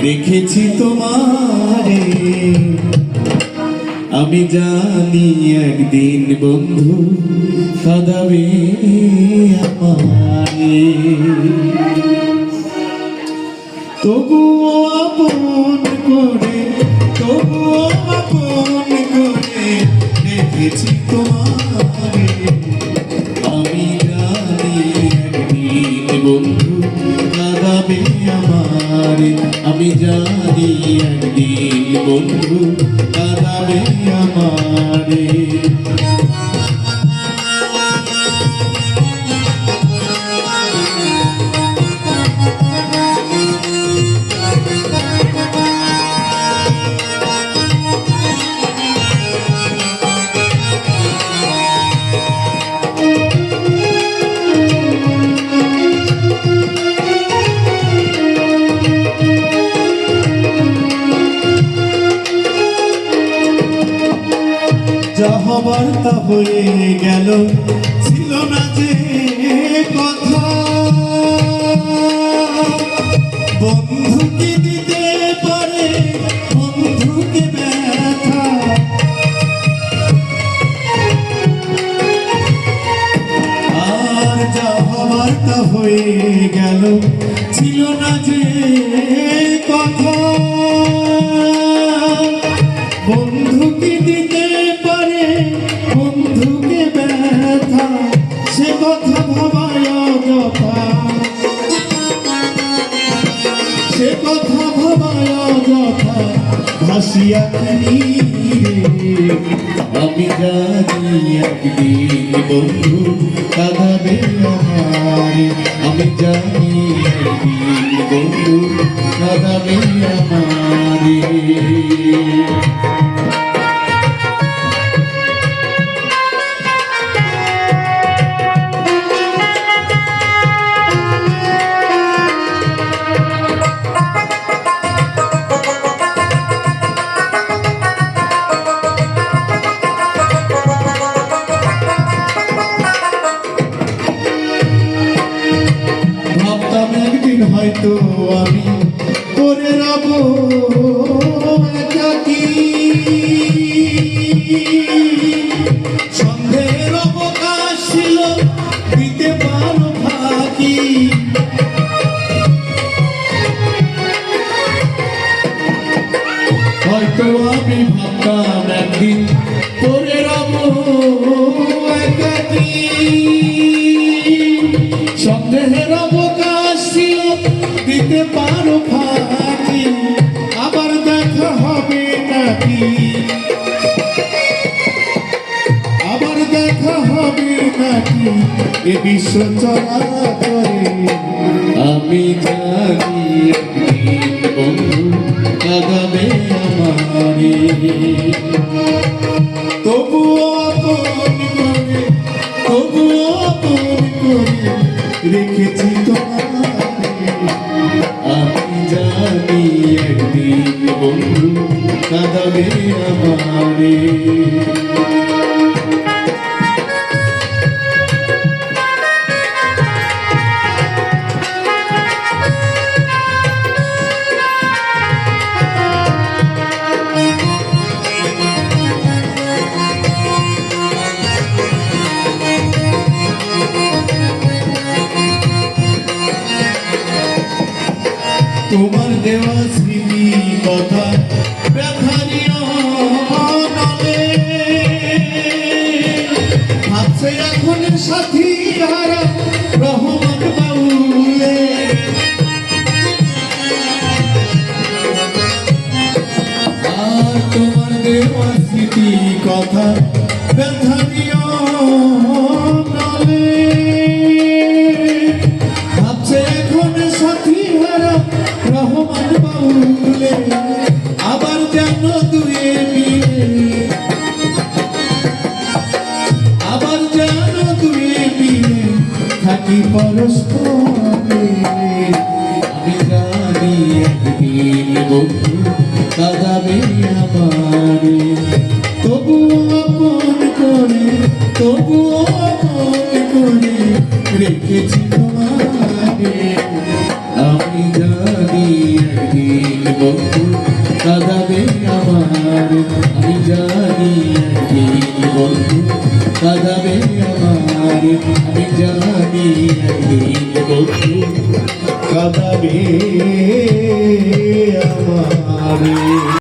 রেখেছি তোমারে। আমি জানি একদিন বন্ধু কাঁদাবে আমারে, তবুও আপন করে, তবুও আপন করে রেখেছি তোমারে। আমি জানি একদিন বন্ধু কাঁদাবে আমারে, আমি জানি একদিন বন্ধু কাঁদাবে আমারে। যা হবার তা হয়ে গেল, ছিল না যে কথা। বন্ধুকে দিতে পারে বন্ধুকে ব্যথা, আর যা হবার তা হয়ে গেল, ছিল না যে কথা। বন্ধুকে দিতে বন্ধুকে ব্যথা, সে কথা ভাবায় অযথা, সে কথা ভাবায় অযথা ভাসিয়া নীরে। আমি জানি একদিন বন্ধু কাঁদাবে আমারে, আমি জানি একদিন বন্ধু কাঁদাবে আমারে। একদিন হয়তো আমি করে রব একাকী, সন্ধ্যের অবকাশ ছিল দিতে পারো ফাঁকি। হয়তো আমি ভাবতাম একদিন করে রব একাকী, সন্ধ্যের অবকাশ ছিল দিতে পারো ফাঁকি। আবার দেখা হবে নাকি, আবার দেখা হবে নাকি এ বিশ্ব চরাচরে। আমি জানি একদিন বন্ধু কাঁদাবে আমারে, তবুও আপন করে, তবুও আপন করে রেখেছি তোমারে। আমি জানি একদিন বন্ধু কাঁদাবে আমারে। তোমার দেওয়া স্মৃতি কথা ব্যথারিও নলে, ভাবছে এখন সাথী হারা রহমান বাউলে। আর তোমার দেওয়া স্মৃতি কথা ব্যথারিও নলে, ভাবছে এখন সাথী হারা রহমান বাউলে। আবার যেন দুয়ে মিলে, আবার যেন দুয়ে মিলে থাকি পরস্পরে। আমি জানি একদিন বন্ধু কাঁদাবে আমারে, তবুও আপন করে, তবুও আপন করে রেখেছি তোমারে। আমি জানি একদিন কাঁদাবে আমারে, আমি জানি একদিন বন্ধু কাঁদাবে আমারে।